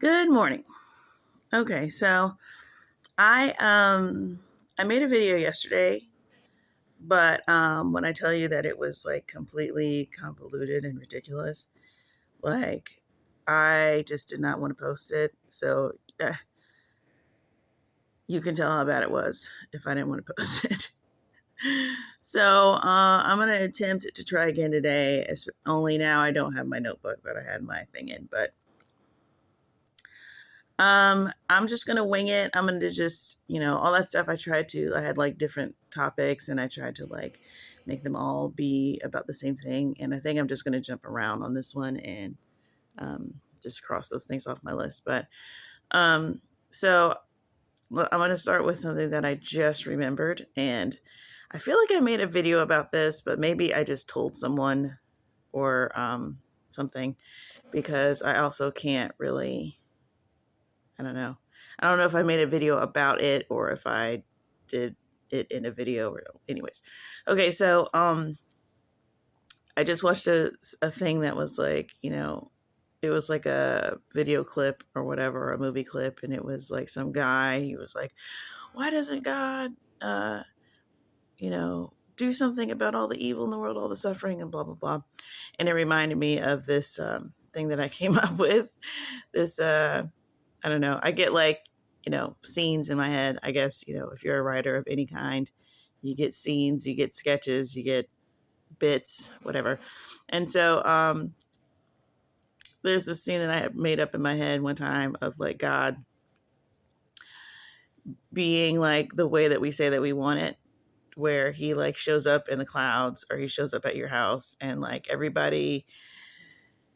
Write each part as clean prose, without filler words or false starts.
Good morning. Okay, so I made a video yesterday, but when I tell you that it was like completely convoluted and ridiculous, like I just did not want to post it. So you can tell how bad it was if I didn't want to post it. So I'm gonna attempt to try again today. It's only now I don't have my notebook that I had my thing in, but I'm just gonna wing it. I'm gonna just, all that stuff I had like different topics and I tried to like make them all be about the same thing. And I think I'm just gonna jump around on this one and just cross those things off my list. But um, so I'm gonna start with something that I just remembered. And I feel like I made a video about this, but maybe I just told someone or something because I also can't really I don't know. I don't know if I made a video about it or if I did it in a video or anyways. Okay, so I just watched a thing that was like, it was like a video clip or whatever, a movie clip, and it was like some guy, he was like, why doesn't God do something about all the evil in the world, all the suffering and blah blah blah. And it reminded me of this thing that I came up with. This I don't know. I get like, scenes in my head. I guess, if you're a writer of any kind, you get scenes, you get sketches, you get bits, whatever. And so there's this scene that I had made up in my head one time of like God being like the way that we say that we want it, where he like shows up in the clouds or he shows up at your house and like everybody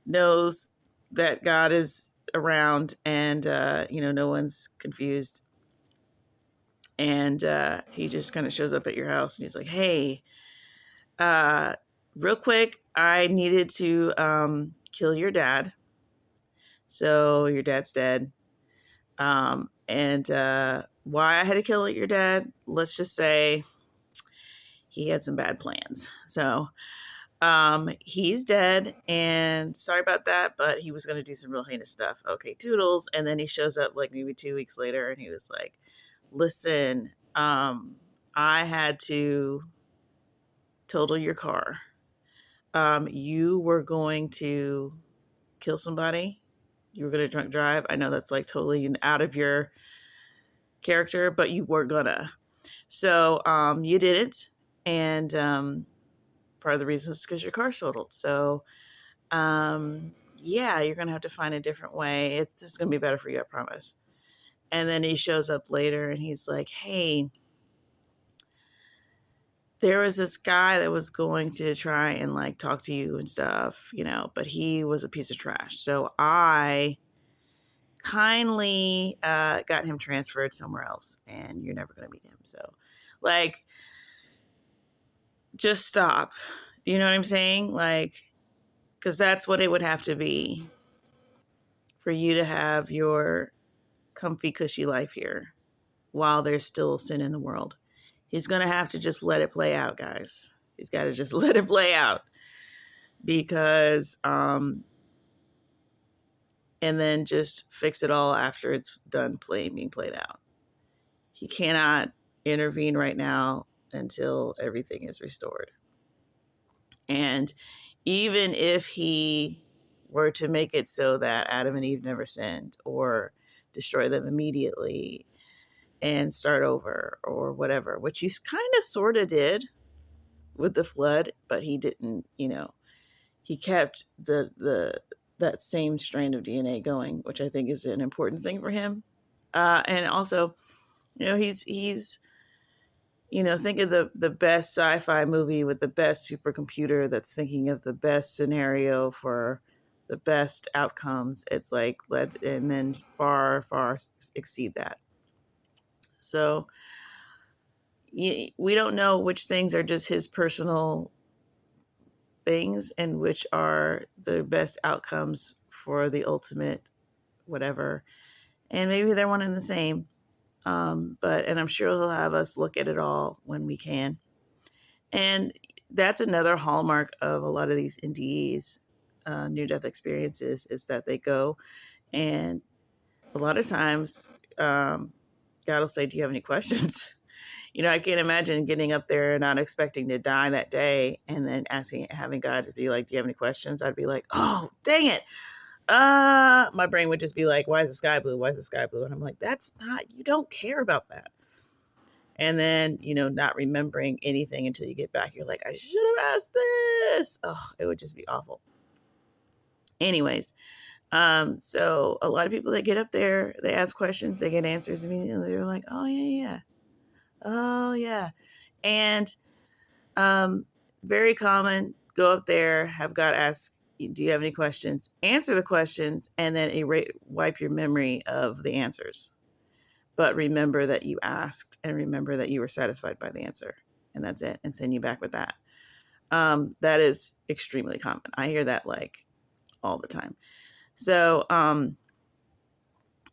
knows that God is around and, no one's confused. And he just kind of shows up at your house and he's like, hey, real quick, I needed to kill your dad. So your dad's dead. And why I had to kill your dad, let's just say he had some bad plans. So he's dead and sorry about that, but he was going to do some real heinous stuff. Okay, toodles. And then he shows up like maybe 2 weeks later and he was like, listen, I had to total your car. You were going to kill somebody. You were going to drunk drive. I know that's like totally out of your character, but you were gonna. So you didn't. And part of the reason is because your car's totaled. So yeah, you're going to have to find a different way. It's just going to be better for you, I promise. And then he shows up later and he's like, hey, there was this guy that was going to try and like talk to you and stuff, but he was a piece of trash. So I kindly got him transferred somewhere else and you're never going to meet him. So like, just stop. You know what I'm saying? Like, because that's what it would have to be for you to have your comfy, cushy life here while there's still sin in the world. He's going to have to just let it play out, guys. He's got to just let it play out because, and then just fix it all after it's done being played out. He cannot intervene right now until everything is restored. And even if he were to make it so that Adam and Eve never sinned or destroy them immediately and start over or whatever, which he kind of sort of did with the flood, but he didn't, he kept that same strand of DNA going, which I think is an important thing for him. And also, he's think of the best sci-fi movie with the best supercomputer that's thinking of the best scenario for the best outcomes. It's like and then far exceed that. So we don't know which things are just his personal things and which are the best outcomes for the ultimate whatever. And maybe they're one and the same. And I'm sure he'll have us look at it all when we can. And that's another hallmark of a lot of these NDEs, near-death experiences, is that they go and a lot of times, um, God will say, "Do you have any questions?" I can't imagine getting up there not expecting to die that day and then having God to be like, "Do you have any questions?" I'd be like, "Oh, dang it." My brain would just be like, "Why is the sky blue? Why is the sky blue?" And I'm like, "That's not, you don't care about that." And then, not remembering anything until you get back. You're like, "I should have asked this." Oh, it would just be awful. Anyways, so a lot of people that get up there, they ask questions, they get answers immediately. They're like, "Oh yeah, yeah. Oh yeah." And very common, go up there, have God ask, "Do you have any questions?" Answer the questions, and then wipe your memory of the answers. But remember that you asked, and remember that you were satisfied by the answer. And that's it, and send you back with that. That is extremely common. I hear that like all the time. So,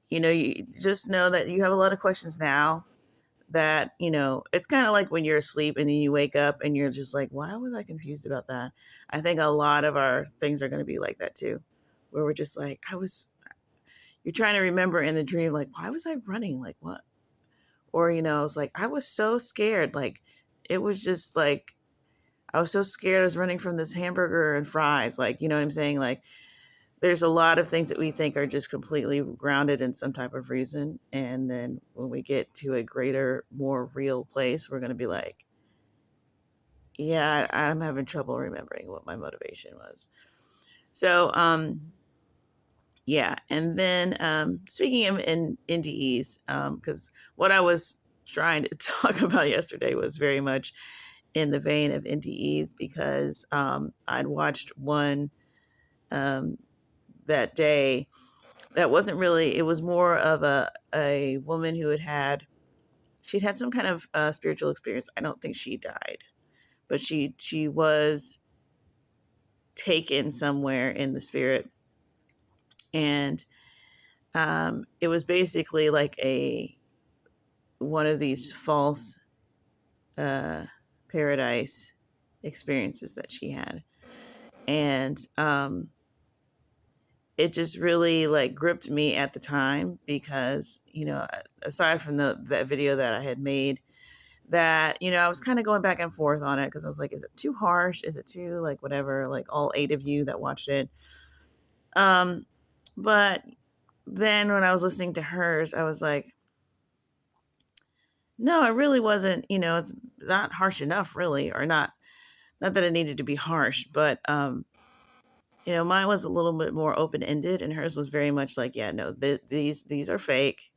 you just know that you have a lot of questions now that, it's kind of like when you're asleep and then you wake up and you're just like, why was I confused about that? I think a lot of our things are going to be like that too, where we're just like, you're trying to remember in the dream, like, why was I running? Like, what? Or, it's like, I was so scared. Like, it was just like, I was so scared I was running from this hamburger and fries. Like, you know what I'm saying? Like, there's a lot of things that we think are just completely grounded in some type of reason. And then when we get to a greater, more real place, we're going to be like, yeah, I'm having trouble remembering what my motivation was. So, yeah. And then speaking of NDEs, because what I was trying to talk about yesterday was very much in the vein of NDEs, because I'd watched one um, that day that wasn't really, it was more of a woman who she'd had some kind of spiritual experience. I don't think she died, but she was taken somewhere in the spirit. And it was basically like one of these false uh, paradise experiences that she had. And it just really like gripped me at the time, because aside from that video that I had made, that I was kind of going back and forth on it, because I was like, is it too harsh, is it too like whatever, like all 8 of you that watched it. But then when I was listening to hers, I was like, no, it really wasn't, it's not harsh enough, really, or not that it needed to be harsh, but mine was a little bit more open ended, and hers was very much like, yeah, no, these are fake,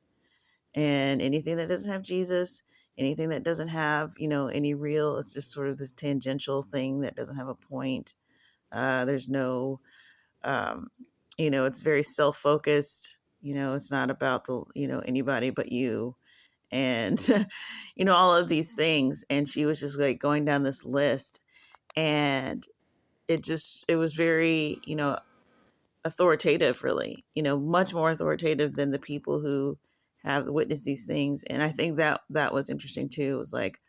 and anything that doesn't have Jesus, anything that doesn't have any real, it's just sort of this tangential thing that doesn't have a point. There's no, um, it's very self focused. It's not about the anybody but you, and all of these things. And she was just like going down this list, and it was very authoritative, really, much more authoritative than the people who have witnessed these things. And I think that was interesting too. It was like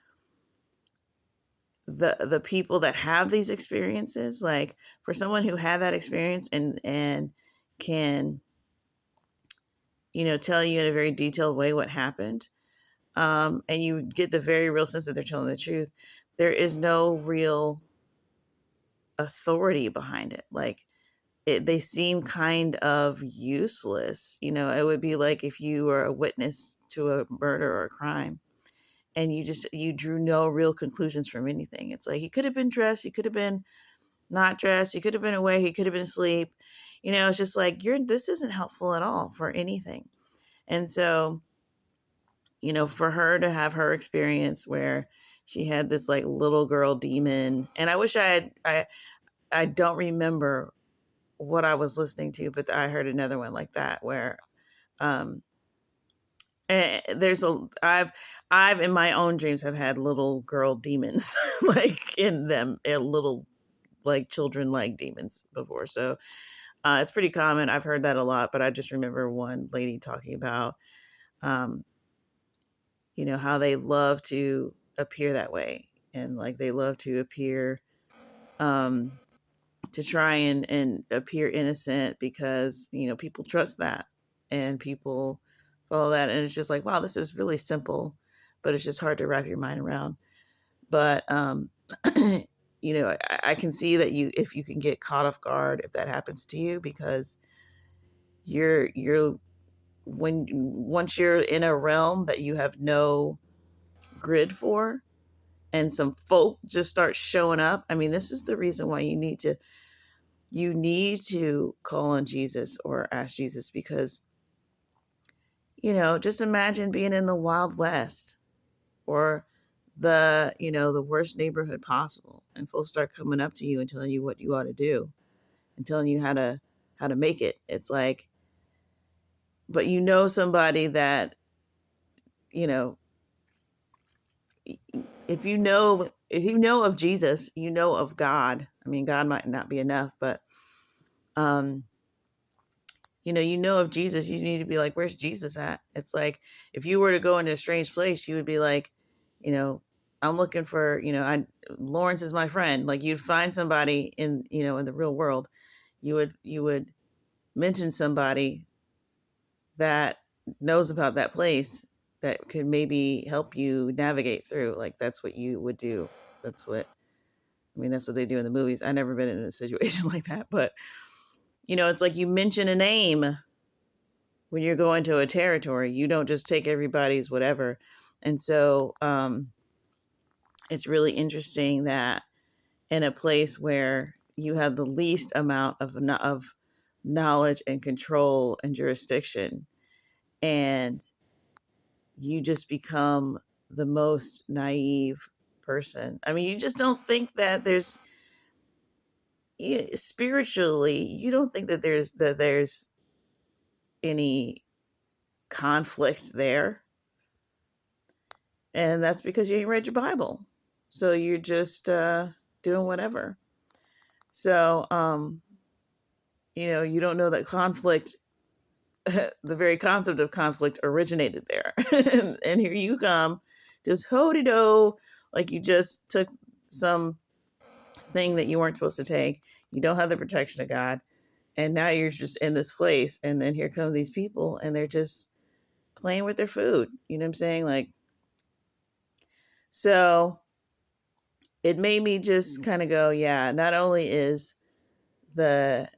the people that have these experiences, like for someone who had that experience and can tell you in a very detailed way what happened, and you get the very real sense that they're telling the truth. There is no real authority behind it. Like, they seem kind of useless. It would be like if you were a witness to a murder or a crime, and you drew no real conclusions from anything. It's like, he could have been dressed, he could have been not dressed, he could have been away, he could have been asleep. It's just like, this isn't helpful at all for anything. And so, for her to have her experience where she had this like little girl demon, and I wish I don't remember what I was listening to, but I heard another one like that where um there's I've in my own dreams have had little girl demons like in them, little like children like demons before. So it's pretty common. I've heard that a lot, but I just remember one lady talking about um how they love to appear that way, and like they love to appear um to try and appear innocent, because people trust that. and people follow that, and it's just like, wow, this is really simple, but it's just hard to wrap your mind around. But I can see that if you can get caught off guard if that happens to you, because you're when once you're in a realm that you have no grid for, and some folk just start showing up. I mean, this is the reason why you need to call on Jesus or ask Jesus, because just imagine being in the Wild West, or the worst neighborhood possible, and folks start coming up to you and telling you what you ought to do, and telling you how to make it. It's like, but somebody that, you know if you know of Jesus, you know of God. I mean, God might not be enough, but um of Jesus, you need to be like, where's Jesus at? It's like, if you were to go into a strange place, you would be like, you know, I'm looking for, Lawrence is my friend. Like, you'd find somebody in the real world. You would mention somebody that knows about that place, that could maybe help you navigate through. Like, that's what you would do. That's what they do in the movies. I've never been in a situation like that, but it's like, you mention a name when you're going to a territory. You don't just take everybody's whatever. And so it's really interesting that in a place where you have the least amount of knowledge and control and jurisdiction, and you just become the most naive person. I mean, you just don't think that spiritually, you don't think that there's any conflict there. And that's because you ain't read your Bible. So you're just doing whatever. So, you don't know that conflict, the very concept of conflict, originated there. And here you come, just ho-de-do, like you just took some thing that you weren't supposed to take. You don't have the protection of God. And now you're just in this place. And then here come these people, and they're just playing with their food. You know what I'm saying? Like, so it made me just kind of go, yeah, not only is the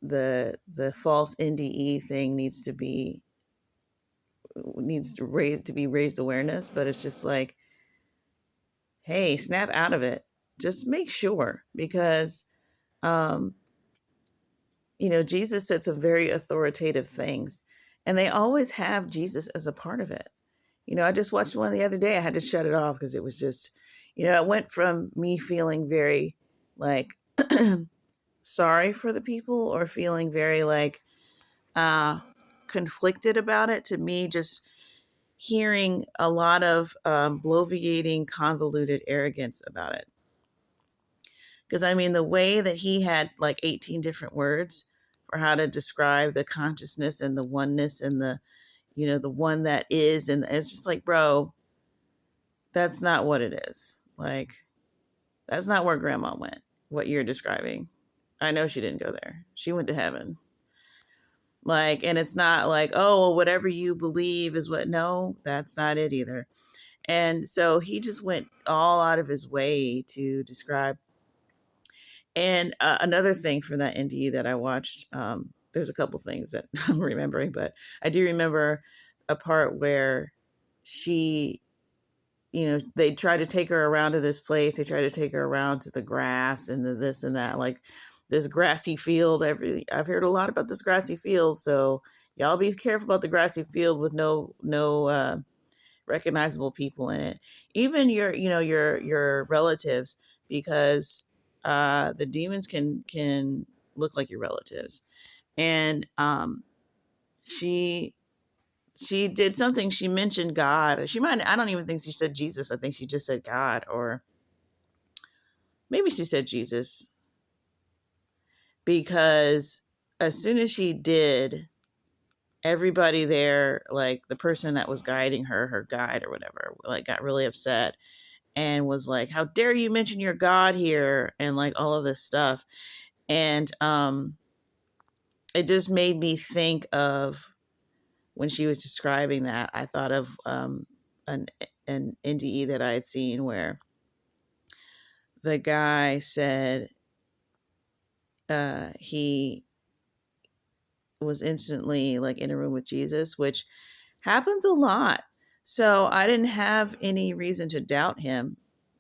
the false NDE thing needs to be raised awareness, but it's just like, hey, snap out of it. Just make sure, because um Jesus said some very authoritative things, and they always have Jesus as a part of it. I just watched one the other day. I had to shut it off because it was just, it went from me feeling very like sorry for the people, or feeling very like conflicted about it, to me just hearing a lot of bloviating, convoluted arrogance about it. Because I mean, the way that he had like 18 different words for how to describe the consciousness and the oneness and the one that is, and it's just like, bro, that's not what it is. Like, that's not where grandma went, what you're describing. I know she didn't go there. She went to heaven. Like, and it's not like, oh, well, whatever you believe is what. No, that's not it either. And so he just went all out of his way to describe. And another thing from that NDE that I watched, there's a couple things that I'm remembering, but I do remember a part where she, they tried to take her around to this place. They tried to take her around to the grass and the this and that, like this grassy field. I've heard a lot about this grassy field, so y'all be careful about the grassy field with no recognizable people in it. Even your relatives, because the demons can look like your relatives. And she did something. She mentioned God. I don't even think she said Jesus. I think she just said God, or maybe she said Jesus, because as soon as she did, everybody there, like the person that was guiding her guide or whatever, like got really upset and was like, how dare you mention your God here, and like all of this stuff. And it just made me think of when she was describing that. I thought of an an NDE that I had seen where the guy said he was instantly like in a room with Jesus, which happens a lot. So I didn't have any reason to doubt him,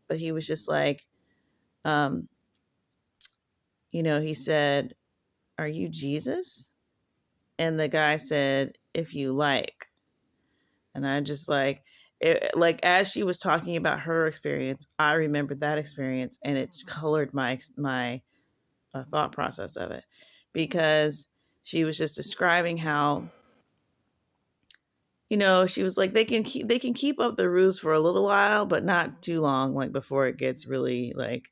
but he was just like, um, he said, "Are you Jesus?" And the guy said, "If you like." And I just like as she was talking about her experience, I remembered that experience, and it colored my thought process of it, because she was just describing how, she was like, they can keep up the ruse for a little while, but not too long, like before it gets really like,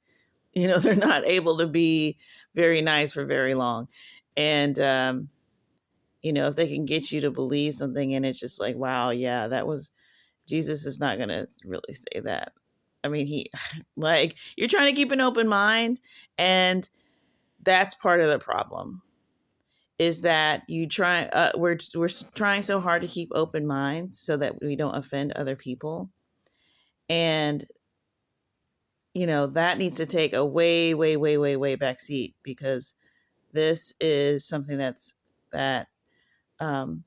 they're not able to be very nice for very long. And if they can get you to believe something, and it's just like, wow, yeah, that was Jesus is not gonna really say that. I mean, he like, you're trying to keep an open mind, and that's part of the problem, is that we're trying so hard to keep open minds so that we don't offend other people. And that needs to take a way, way, way, way, way back seat, because this is something that um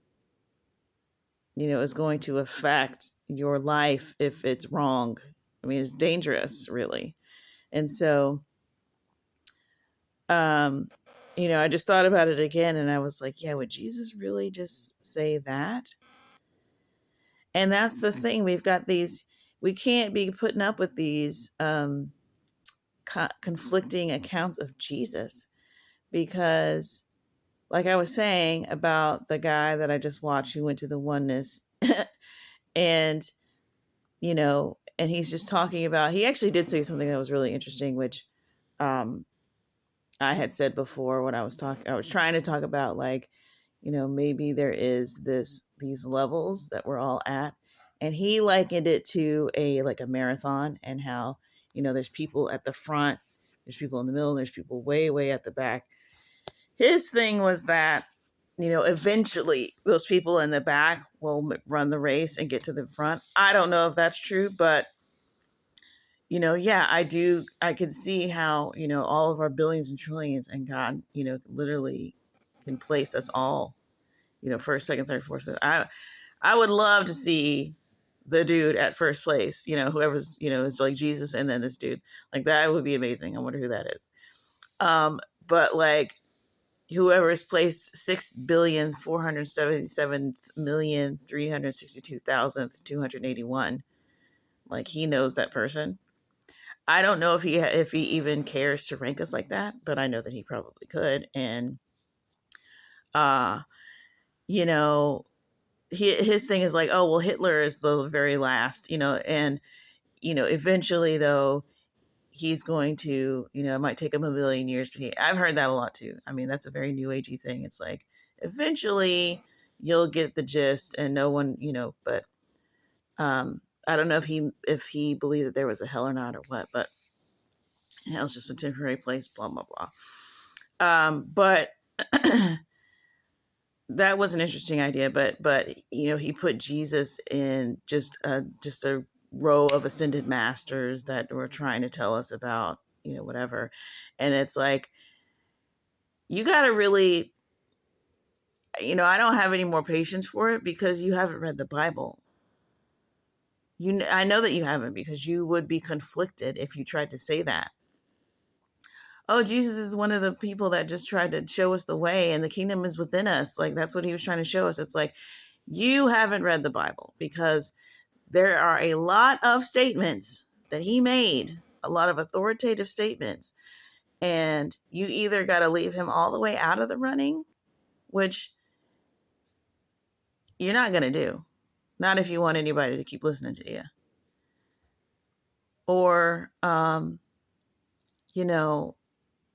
is going to affect your life if it's wrong. I mean, it's dangerous, really. And so um I just thought about it again, and I was like, yeah, would Jesus really just say that? And that's the thing. We can't be putting up with these conflicting accounts of Jesus, because, like I was saying about the guy that I just watched who went to the oneness, and, and he's just talking about, he actually did say something that was really interesting, which um, I had said before when I was trying to talk about, like, maybe there is these levels that we're all at. And he likened it to a marathon, and how, there's people at the front, there's people in the middle, and there's people way, way at the back. His thing was that, eventually those people in the back will run the race and get to the front. I don't know if that's true, but yeah, I can see how, all of our billions and trillions, and God, literally can place us all, first, second, third, fourth, fifth. I would love to see the dude at first place, whoever's, is like Jesus, and then this dude. Like, that would be amazing. I wonder who that is. But like, whoever is placed 6,477,362,281, like, he knows that person. I don't know if he even cares to rank us like that, but I know that he probably could. And uh you know his thing is like, oh well, Hitler is the very last, and eventually, though, he's going to, it might take him a million years, but I've heard that a lot too. I mean, that's a very new agey thing. It's like, eventually you'll get the gist, and no one, but I don't know if he believed that there was a hell or not, or what, but hell's just a temporary place, blah blah blah. But that was an interesting idea. But he put Jesus in just a row of ascended masters that were trying to tell us about, whatever. And it's like, you got to really, I don't have any more patience for it, because you haven't read the Bible. I know that you haven't, because you would be conflicted if you tried to say that. Oh, Jesus is one of the people that just tried to show us the way, and the kingdom is within us. Like, that's what he was trying to show us. It's like, you haven't read the Bible, because there are a lot of statements that he made, a lot of authoritative statements, and you either got to leave him all the way out of the running, which you're not going to do. Not if you want anybody to keep listening to you. Or,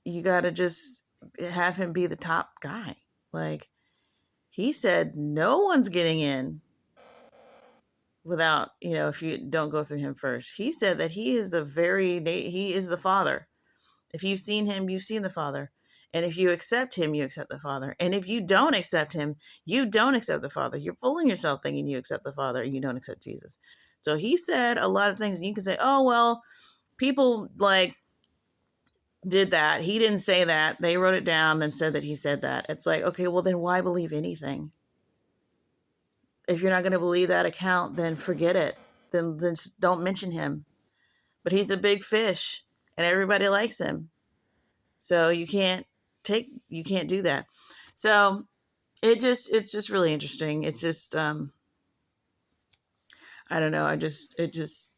you got to just have him be the top guy. Like, he said, no one's getting in without, if you don't go through him first. He said that he is the Father. If you've seen him, you've seen the Father. And if you accept him, you accept the Father. And if you don't accept him, you don't accept the Father. You're fooling yourself thinking you accept the Father and you don't accept Jesus. So he said a lot of things, and you can say, oh, well, people like did that. He didn't say that. They wrote it down and said that he said that. It's like, okay, well, then why believe anything? If you're not going to believe that account, then forget it. Then just don't mention him. But he's a big fish and everybody likes him. So you can't do that. So it's just really interesting. It's just I don't know. It just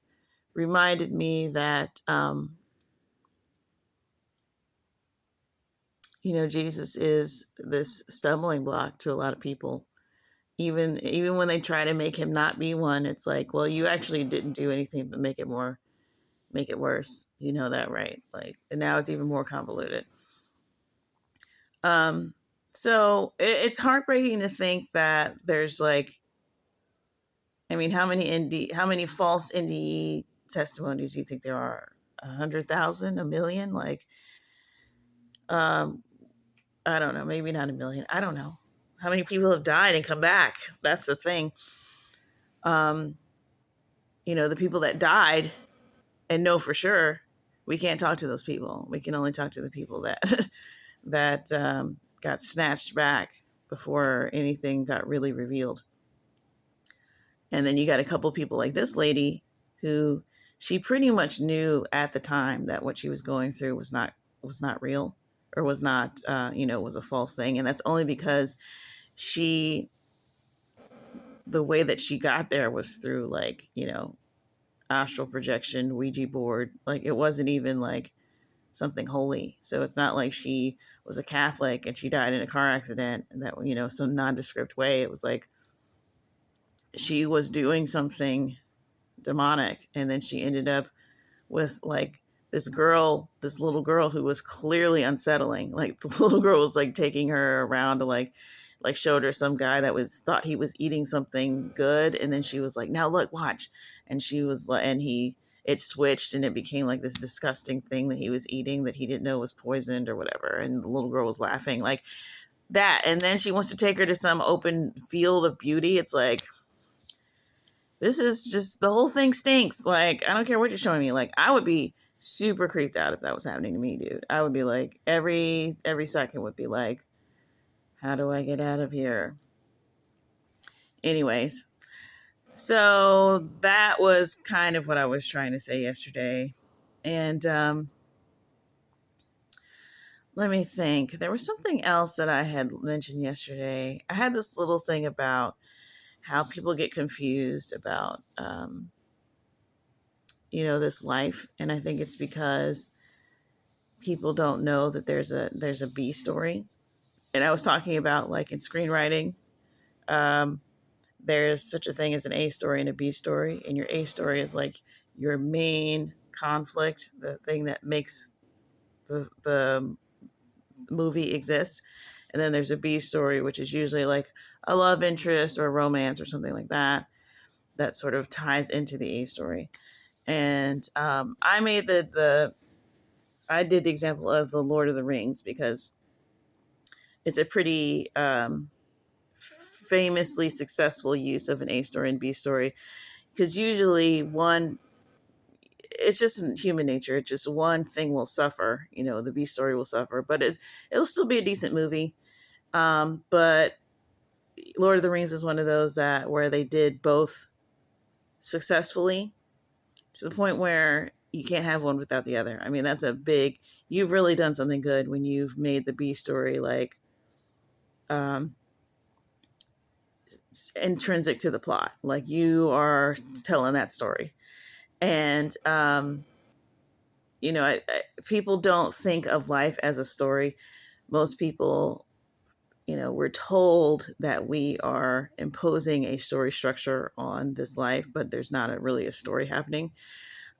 reminded me that Jesus is this stumbling block to a lot of people. Even when they try to make him not be one, it's like, well, you actually didn't do anything but make it worse. You know that, right? Like, and now it's even more convoluted. So it's heartbreaking to think that there's like, I mean, how many false NDE testimonies do you think there are? 100,000, a million? Like, um, I don't know, maybe not a million. I don't know. How many people have died and come back? That's the thing. The people that died and know for sure, we can't talk to those people. We can only talk to the people that got snatched back before anything got really revealed. And then you got a couple people like this lady who she pretty much knew at the time that what she was going through was not real, or was not was a false thing. And that's only because the way that she got there was through like, astral projection, Ouija board. Like, it wasn't even like something holy. So it's not like she was a Catholic and she died in a car accident, and that, some nondescript way. It was like she was doing something demonic, and then she ended up with like this little girl who was clearly unsettling. Like, the little girl was like taking her around to like showed her some guy that thought he was eating something good, and then she was like, now look, watch. And she was like, and it switched and it became like this disgusting thing that he was eating that he didn't know was poisoned or whatever, and the little girl was laughing like that. And then she wants to take her to some open field of beauty. It's like, this is just, the whole thing stinks. Like, I don't care what you're showing me. Like, I would be super creeped out if that was happening to me, dude. I would be like, every second would be like, how do I get out of here? Anyways, so that was kind of what I was trying to say yesterday. And let me think. There was something else that I had mentioned yesterday. I had this little thing about how people get confused about, this life. And I think it's because people don't know that there's a B story. And I was talking about, like, in screenwriting, there's such a thing as an A story and a B story. And your A story is like your main conflict, the thing that makes the movie exist. And then there's a B story, which is usually like a love interest or a romance or something like that, that sort of ties into the A story. And I did the example of the Lord of the Rings because it's a pretty famously successful use of an A story and B story, because usually it's just in human nature. It's just one thing will suffer, the B story will suffer, but it'll still be a decent movie. But Lord of the Rings is one of those where they did both successfully, to the point where you can't have one without the other. I mean, that's you've really done something good when you've made the B story like intrinsic to the plot. Like, you are telling that story. And people don't think of life as a story. Most people, we're told that we are imposing a story structure on this life, but there's not really a story happening.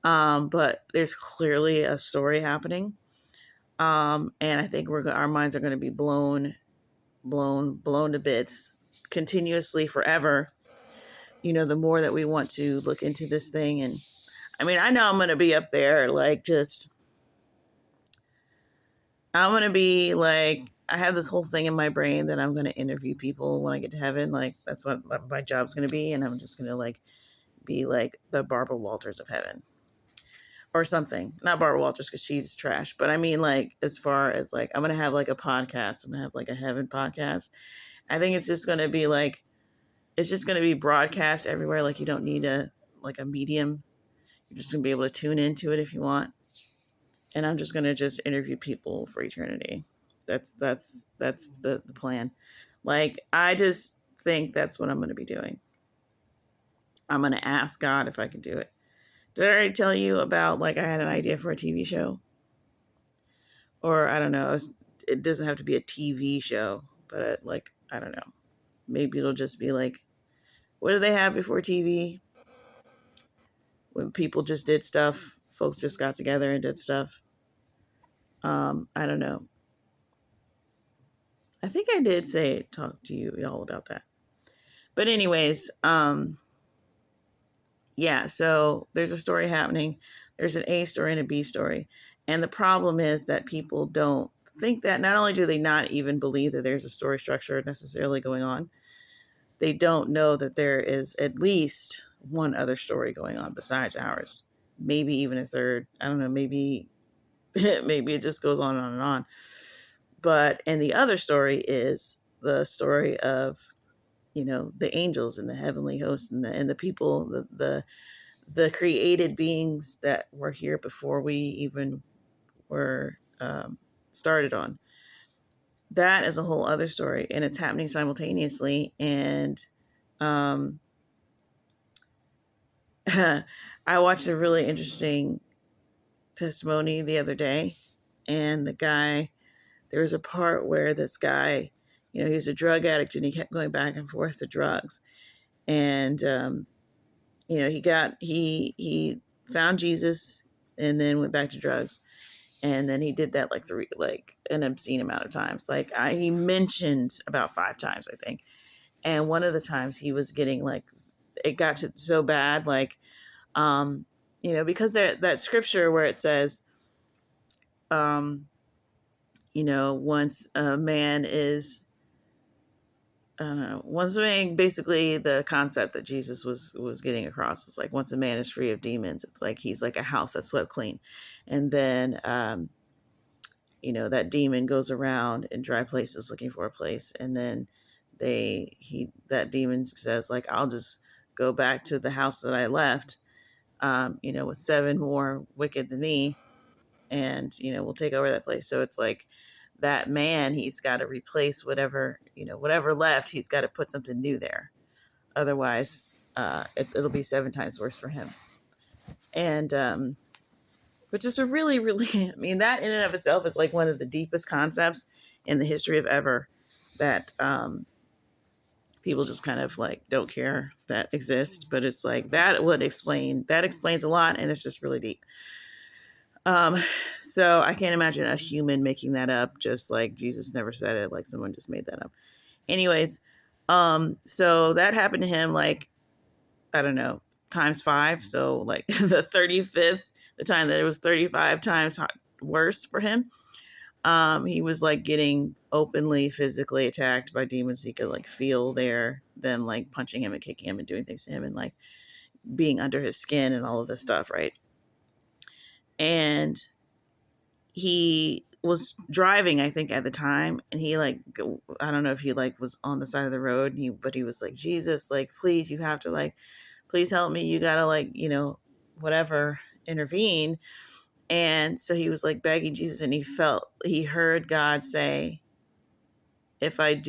But there's clearly a story happening. And I think our minds are going to be blown to bits continuously forever. The more that we want to look into this thing. And I mean, I know I'm going to be up there, like, just, I'm going to be like, I have this whole thing in my brain that I'm going to interview people when I get to heaven. Like, that's what my job's going to be. And I'm just going to like be like the Barbara Walters of heaven or something. Not Barbara Walters because she's trash, but I mean, like, as far as like, I'm going to have like a podcast. I'm going to have like a heaven podcast. I think it's just going to be like, it's just going to be broadcast everywhere. Like, you don't need like a medium. You're just going to be able to tune into it if you want. And I'm just going to just interview people for eternity. That's the plan. Like, I just think that's what I'm going to be doing. I'm going to ask God if I can do it. Did I already tell you about, like, I had an idea for a TV show? Or, I don't know, it doesn't have to be a TV show, but, like, I don't know. Maybe it'll just be like, what did they have before TV? When people just did stuff, folks just got together and did stuff. I don't know. I think I did talk to you all about that. But anyways, yeah, so there's a story happening. There's an A story and a B story. And the problem is that people don't think that. Not only do they not even believe that there's a story structure necessarily going on, they don't know that there is at least one other story going on besides ours. Maybe even a third. I don't know, maybe maybe it just goes on and on. But and the other story is the story of, the angels and the heavenly hosts and the people, the created beings that were here before we even were started on. That is a whole other story, and it's happening simultaneously. And I watched a really interesting testimony the other day, and there was a part where this guy, he's a drug addict, and he kept going back and forth to drugs. And he found Jesus and then went back to drugs. And then he did that like an obscene amount of times. Like he mentioned about 5 times, I think. And one of the times he was getting like, it got so bad, like, because that scripture where it says, once a man is, I don't know, once a man, basically the concept that Jesus was getting across is like, once a man is free of demons, it's like he's like a house that's swept clean. And then, that demon goes around in dry places looking for a place. And then that demon says like, I'll just go back to the house that I left, with 7 more wicked than me. And, we'll take over that place. So it's like that man, he's got to replace whatever left. He's got to put something new there. Otherwise, it'll be 7 times worse for him. And, which is a really, really, I mean, that in and of itself is like one of the deepest concepts in the history of ever that people just kind of like don't care that exists. But it's like that explains a lot, and it's just really deep. So I can't imagine a human making that up, just like Jesus never said it, like someone just made that up. Anyways, so that happened to him, like, I don't know, times 5. So like the 35th, the time that it was 35 times worse for him. He was like getting openly physically attacked by demons. He could like feel them like punching him and kicking him and doing things to him and like being under his skin and all of this stuff, right? And he was driving, I think, at the time, and he like, I don't know if he like was on the side of the road, but he was like, Jesus, like, please, you have to like, please help me. You gotta like, whatever, intervene. And so he was like begging Jesus, and he heard God say, if I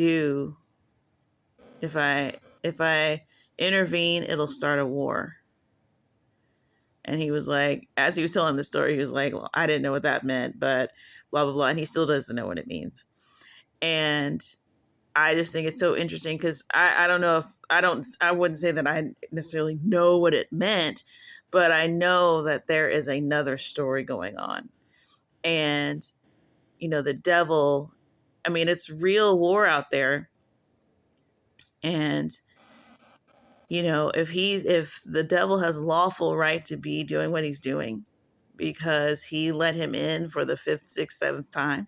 intervene, it'll start a war. And he was like, as he was telling the story, he was like, well, I didn't know what that meant, but blah, blah, blah. And he still doesn't know what it means. And I just think it's so interesting because I don't know I wouldn't say that I necessarily know what it meant, but I know that there is another story going on. And, the devil, I mean, it's real war out there. And, if the devil has lawful right to be doing what he's doing because he let him in for the 5th, 6th, 7th time,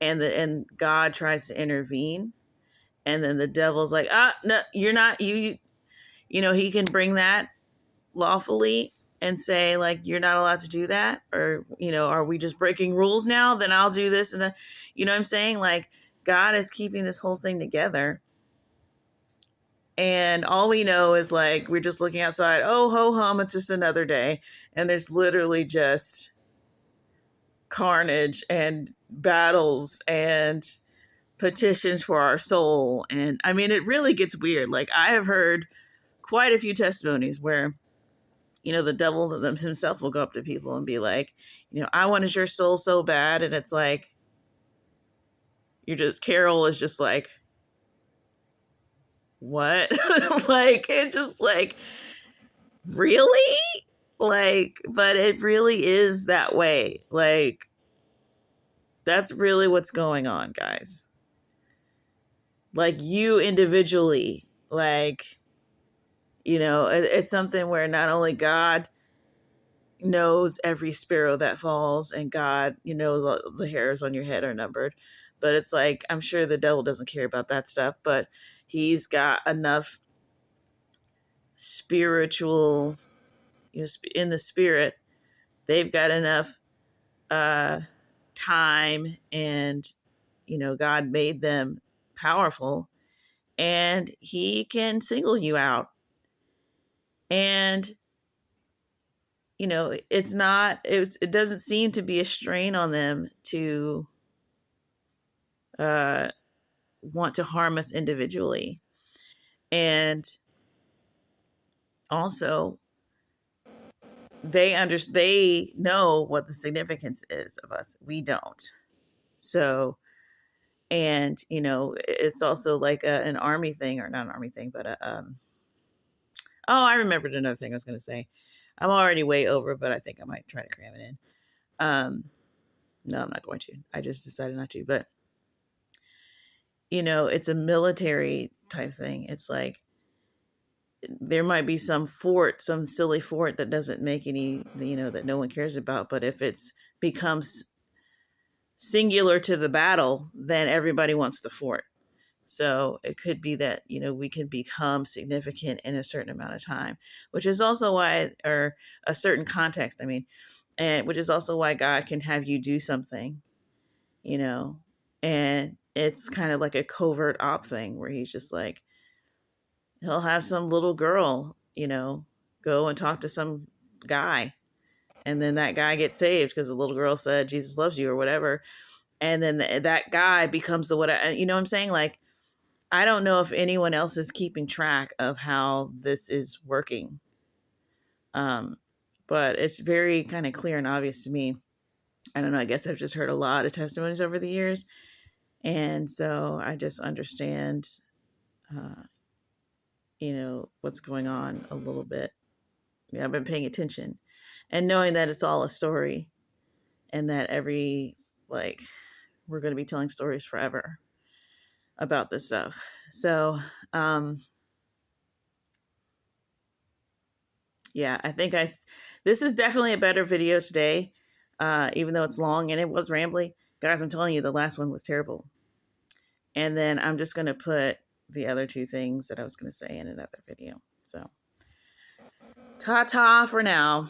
and God tries to intervene, and then the devil's like, no, you're not, he can bring that lawfully and say, like, you're not allowed to do that, or are we just breaking rules now? Then I'll do this. And then, what I'm saying, like, God is keeping this whole thing together, and all we know is, like, we're just looking outside, oh ho hum, it's just another day, and there's literally just carnage and battles and petitions for our soul. And I mean, it really gets weird. Like, I have heard quite a few testimonies where the devil himself will go up to people and be like, I wanted your soul so bad. And it's like, Carol is just like, what? Like, it's just like, really? Like, but it really is that way. Like, that's really what's going on, guys. Like, you individually, like, it's something where not only God knows every sparrow that falls, and God, knows the hairs on your head are numbered, but it's like, I'm sure the devil doesn't care about that stuff, but he's got enough spiritual, in the spirit, they've got enough time, and God made them powerful, and he can single you out. And it doesn't seem to be a strain on them to uh, want to harm us individually. And also, they know what the significance is of us. We don't. So, and it's also like an army thing, or not an army thing, but oh, I remembered another thing I was going to say. I'm already way over, but I think I might try to cram it in. No, I'm not going to. I just decided not to. But it's a military type thing. It's like, there might be some silly fort that doesn't make any, that no one cares about. But if it's becomes singular to the battle, then everybody wants the fort. So it could be that, we can become significant in a certain amount of time, which is also why, or a certain context, I mean, and which is also why God can have you do something, and it's kind of like a covert op thing where he's just like, he'll have some little girl, go and talk to some guy. And then that guy gets saved because the little girl said, Jesus loves you, or whatever. And then that guy becomes the what, what I'm saying? Like, I don't know if anyone else is keeping track of how this is working. But it's very kind of clear and obvious to me. I don't know. I guess I've just heard a lot of testimonies over the years. And so I just understand, what's going on a little bit. Yeah, I've been paying attention and knowing that it's all a story, and that we're going to be telling stories forever about this stuff. So, yeah, I think this is definitely a better video today, even though it's long and it was rambly. Guys, I'm telling you, the last one was terrible. And then I'm just going to put the other two things that I was going to say in another video. So, ta-ta for now.